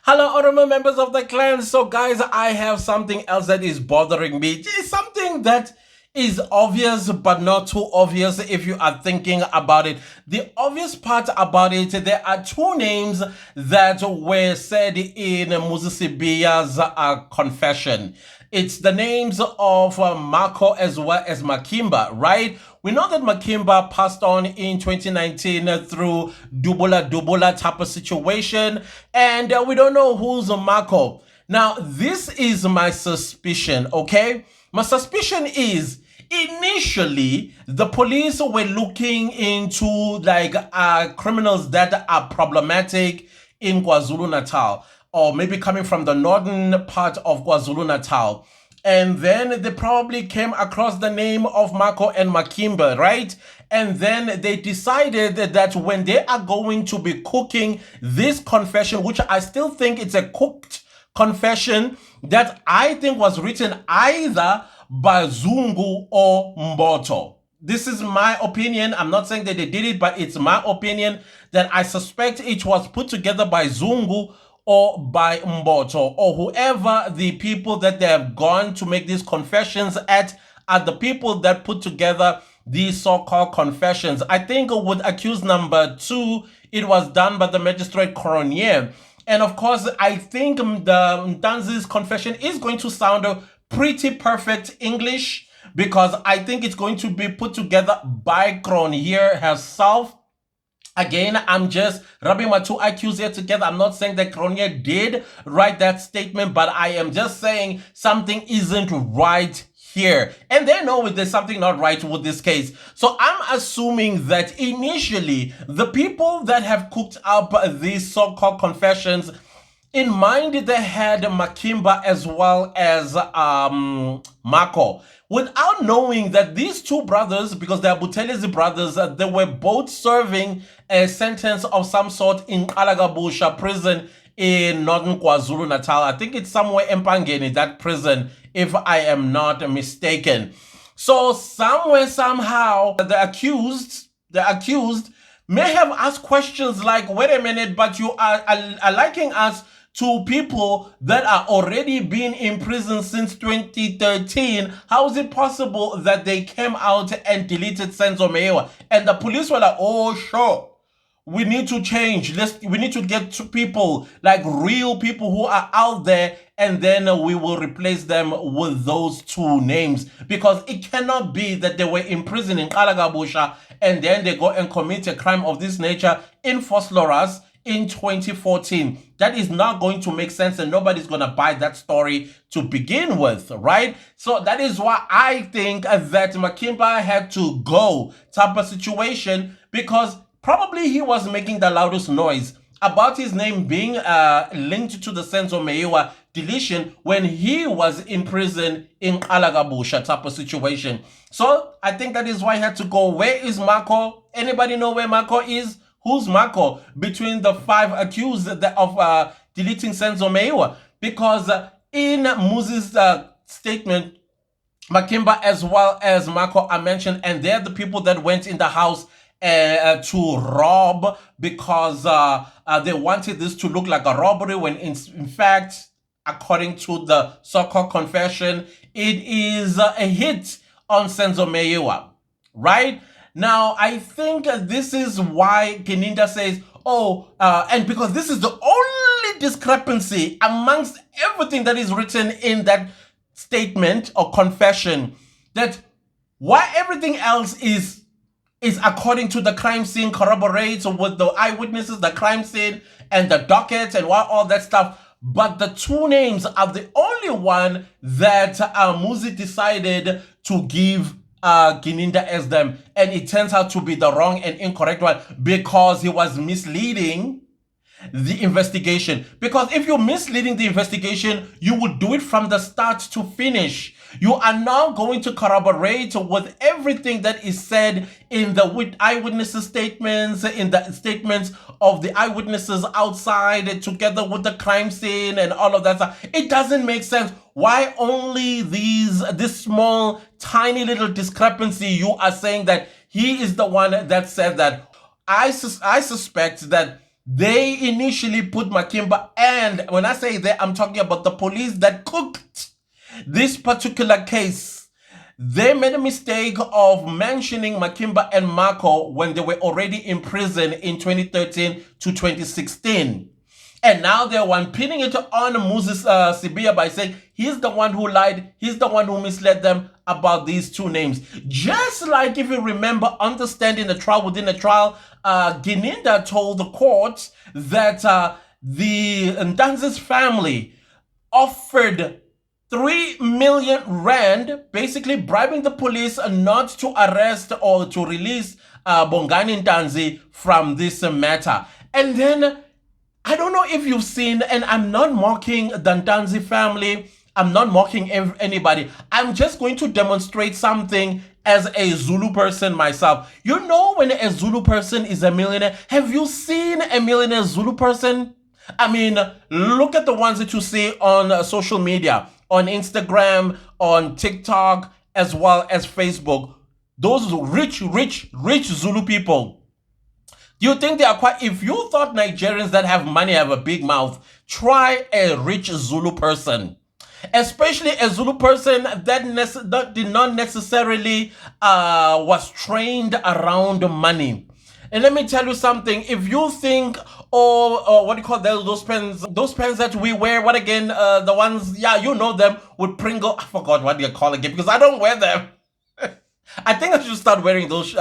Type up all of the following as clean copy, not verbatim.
Hello, honorable members of the clan. So, guys, I have something else that is bothering me. It's something that is obvious, but not too obvious if you are thinking about it. The obvious part about it, there are two names that were said in Musisibia's confession. It's the names of Marco as well as Makimba, right? We know that Makimba passed on in 2019 through Dubula type of situation, and we don't know who's Marco. Now, this is my suspicion, okay? My suspicion is initially the police were looking into like criminals that are problematic in KwaZulu-Natal, or maybe coming from the northern part of KwaZulu-Natal. And then they probably came across the name of Marco and Makimba, right? And then they decided that when they are going to be cooking this confession, which I still think it's a cooked confession, that I think was written either by Zungu or Mboto. This is my opinion. I'm not saying that they did it, but it's my opinion that I suspect it was put together by Zungu or by Mboto, or whoever the people that they have gone to make these confessions at are the people that put together these so-called confessions. I think with accused number 2, it was done by the magistrate coroner. And of course, I think the Mtanzi's confession is going to sound pretty perfect English, because I think it's going to be put together by Cronje herself. Again, I'm just rubbing my two IQs here together. I'm not saying that Cronje did write that statement, but I am just saying something isn't right here. And they know there's something not right with this case. So I'm assuming that initially, the people that have cooked up these so-called confessions, in mind they had Makimba as well as Marco, without knowing that these two brothers, because they are Buthelezi brothers, they were both serving a sentence of some sort in Kalagabusha prison in northern KwaZulu-Natal. I think it's somewhere in Pangeni, that prison, if I am not mistaken. So somewhere, somehow, the accused may have asked questions like, wait a minute, but you are liking us to people that are already been in prison since 2013. How is it possible that they came out and deleted Senzo Mewa? And the police were like, oh, sure, we need to change. We need to get to people, like real people who are out there, and then we will replace them with those two names. Because it cannot be that they were in prison in Kalagabusha and then they go and commit a crime of this nature in Vosloorus in 2014. That is not going to make sense, and nobody's going to buy that story to begin with, right? So that is why I think that Makimba had to go type of situation, because probably he was making the loudest noise about his name being linked to the Senzo Mewa deletion when he was in prison in Kalagabusha type of situation. So I think that is why he had to go. Where is Marco? Anybody know where Marco is? Who's Marco between the 5 accused of deleting Senzo Mewa? Because in Muzi's statement, Makimba as well as Marco are mentioned, and they're the people that went in the house to rob, because they wanted this to look like a robbery, when in fact, according to the so-called confession, it is a hit on Senzo Mewa, right? Now, I think this is why Gininda says, and because this is the only discrepancy amongst everything that is written in that statement or confession, that why everything else is according to the crime scene, corroborates with the eyewitnesses, the crime scene, and the docket, and all that stuff. But the two names are the only one that Muzi decided to give Gininda as them, and it turns out to be the wrong and incorrect one, because he was misleading the investigation. Because if you're misleading the investigation, you would do it from the start to finish. You are now going to corroborate with everything that is said in the eyewitnesses statements, in the statements of the eyewitnesses outside, together with the crime scene and all of that stuff. It doesn't make sense. Why only this small, tiny little discrepancy? You are saying that he is the one that said that. I suspect that They initially put Makimba, and when I say that, I'm talking about the police that cooked this particular case. They made a mistake of mentioning Makimba and Marco when they were already in prison in 2013 to 2016. And now they're one pinning it on Moses Sibia by saying he's the one who lied, he's the one who misled them about these two names. Just like if you remember, understanding the trial within the trial, Gininda told the court that the Ntanzi's family offered 3 million rand, basically bribing the police not to arrest or to release Bongani Ntanzi from this matter. And then I don't know if you've seen, and I'm not mocking the Ntanzi family, I'm not mocking anybody. I'm just going to demonstrate something as a Zulu person myself. You know, when a Zulu person is a millionaire, have you seen a millionaire Zulu person? I mean, look at the ones that you see on social media, on Instagram, on TikTok, as well as Facebook. Those rich Zulu people. Do you think they are quite... If you thought Nigerians that have money have a big mouth, try a rich Zulu person. Especially a Zulu person that did not necessarily was trained around money. And let me tell you something. If you think, what do you call those pens? Those pens that we wear, what again? The ones, yeah, you know them, with Pringle. I forgot what they call again because I don't wear them. I think I should start wearing those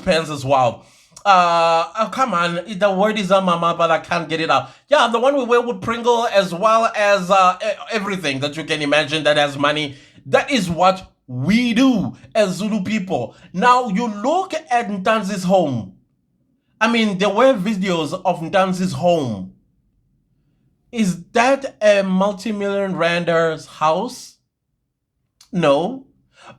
pens as well. Oh, come on, the word is on my mouth, but I can't get it out. Yeah, the one we wear with Pringle, as well as everything that you can imagine that has money. That is what we do as Zulu people. Now, you look at Ntanzi's home. I mean, there were videos of Ntanzi's home. Is that a multi-million rander's house? No.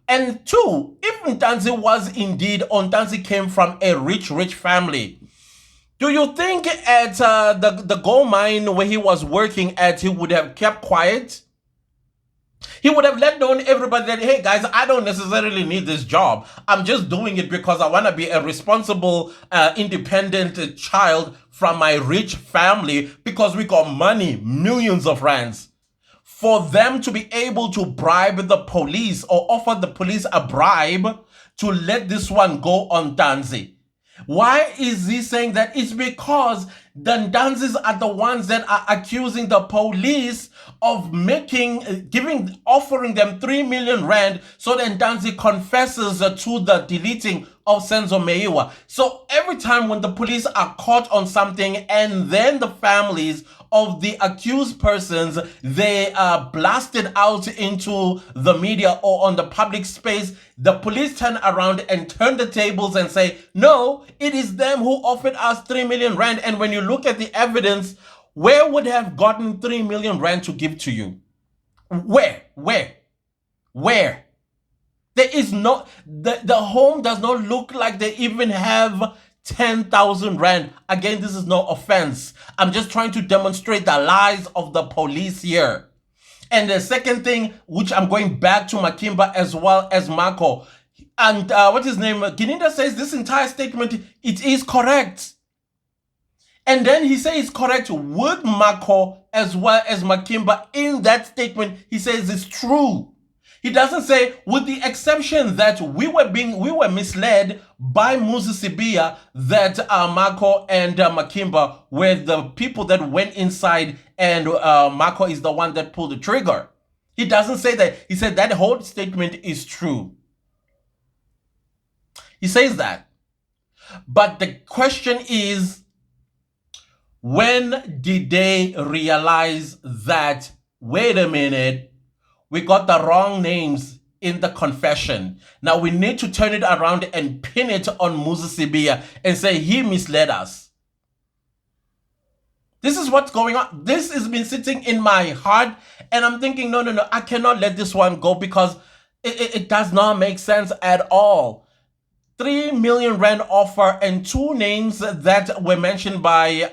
And two, if Ntanzi was indeed, or Ntanzi came from a rich family, do you think at the gold mine where he was working at, he would have kept quiet? He would have let known everybody that, hey guys, I don't necessarily need this job. I'm just doing it because I want to be a responsible, independent child from my rich family because we got money, millions of rands. For them to be able to bribe the police or offer the police a bribe to let this one go on Ntanzi. Why is he saying that? It's because the Ntanzis are the ones that are accusing the police of offering them 3 million rand so that Ntanzi confesses to the deleting of Senzo Meiwa. So every time when the police are caught on something and then the families of the accused persons, they are blasted out into the media or on the public space, the police turn around and turn the tables and say, no, it is them who offered us 3 million rand. And when you look at the evidence, where would have gotten 3 million rand to give to you? Where? There is no, the home does not look like they even have 10,000 rand. Again, this is no offense. I'm just trying to demonstrate the lies of the police here. And the second thing, which I'm going back to Makimba as well as Marco, and what's his name? Gininda says this entire statement, it is correct. And then he says it's correct with Marco as well as Makimba. In that statement, he says it's true. He doesn't say, with the exception that we were misled by Moses Sibia that Marco and Makimba were the people that went inside and Marco is the one that pulled the trigger. He doesn't say that. He said that whole statement is true. He says that. But the question is, when did they realize that, wait a minute, we got the wrong names in the confession? Now we need to turn it around and pin it on Moses Sibia and say he misled us. This is what's going on. This has been sitting in my heart and I'm thinking, no, I cannot let this one go because it does not make sense at all. 3 million rand offer and two names that were mentioned by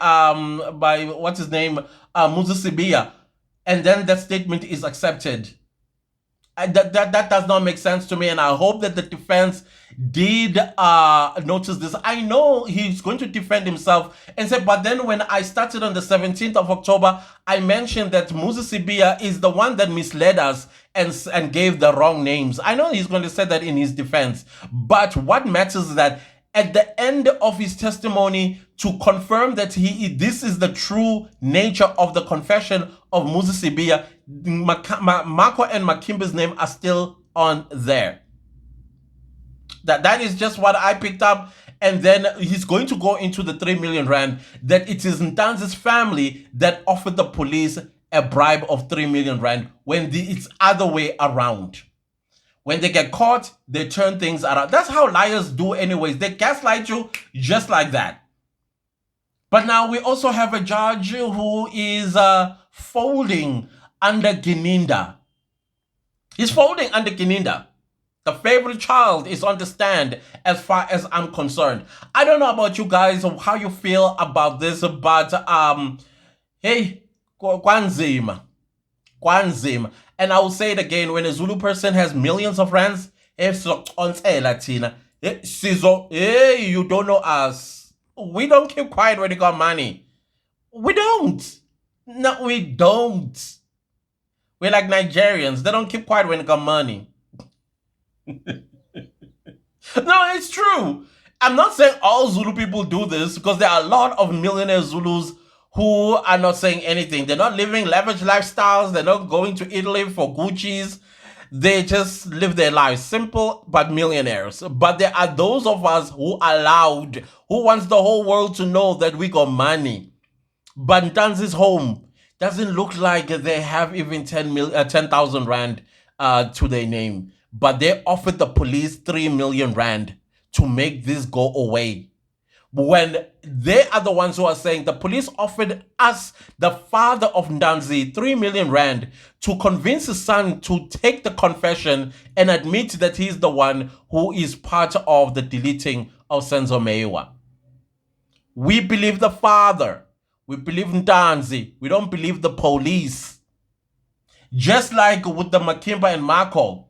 what's his name, Moses Sibia, and then that statement is accepted. That does not make sense to me, and I hope that the defense did notice this. I know he's going to defend himself and say, but then when I started on the 17th of October, I mentioned that Musisibia is the one that misled us and gave the wrong names. I know he's going to say that in his defense, but what matters is that at the end of his testimony, to confirm that this is the true nature of the confession of Musisibia, Marco and Makimba's name are still on there. That is just what I picked up. And then he's going to go into the 3 million rand, that it is Ntanzi's family that offered the police a bribe of 3 million rand when it's other way around. When they get caught, they turn things around. That's how liars do anyways. They gaslight you just like that. But now we also have a judge who is folding under Gininda. He's folding under Gininda. The favorite child is on the stand as far as I'm concerned. I don't know about you guys, how you feel about this, but hey, kwanzima. And I will say it again, when a Zulu person has millions of rands, you don't know us. We don't keep quiet when you got money. We don't. No, we don't. We're like Nigerians. They don't keep quiet when they got money. No, it's true. I'm not saying all Zulu people do this, because there are a lot of millionaire Zulus who are not saying anything. They're not living lavish lifestyles. They're not going to Italy for Gucci's. They just live their lives simple, but millionaires. But there are those of us who are loud, who wants the whole world to know that we got money. But Ntanzi's home doesn't look like they have even 10,000 rand to their name. But they offered the police 3 million rand to make this go away. When they are the ones who are saying the police offered us, the father of Ntanzi, 3 million rand to convince his son to take the confession and admit that he's the one who is part of the deleting of Senzo Meyiwa. We believe the father. We believe Ntanzi. We don't believe the police. Just like with the Makimba and Marco.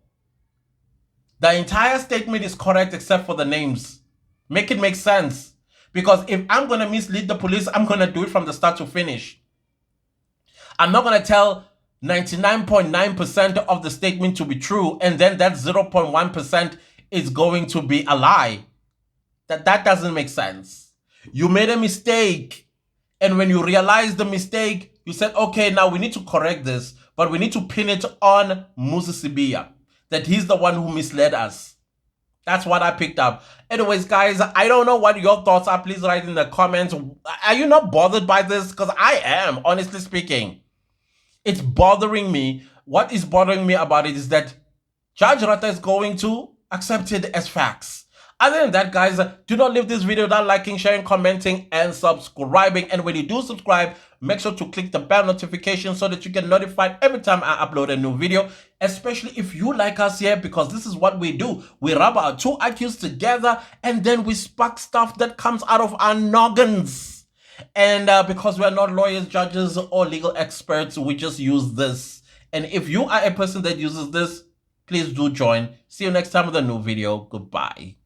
The entire statement is correct except for the names. Make it make sense. Because if I'm going to mislead the police, I'm going to do it from the start to finish. I'm not going to tell 99.9% of the statement to be true, and then that 0.1% is going to be a lie. That doesn't make sense. You made a mistake. And when you realize the mistake, you said, okay, now we need to correct this, but we need to pin it on Musisibia, that he's the one who misled us. That's what I picked up. Anyways, guys, I don't know what your thoughts are. Please write in the comments. Are you not bothered by this? Because I am, honestly speaking. It's bothering me. What is bothering me about it is that Judge Rata is going to accept it as facts. Other than that, guys, do not leave this video without liking, sharing, commenting, and subscribing. And when you do subscribe, make sure to click the bell notification so that you get notified every time I upload a new video, especially if you like us here, because this is what we do. We rub our two IQs together and then we spark stuff that comes out of our noggins. And because we're not lawyers, judges, or legal experts, we just use this. And if you are a person that uses this, please do join. See you next time with a new video. Goodbye.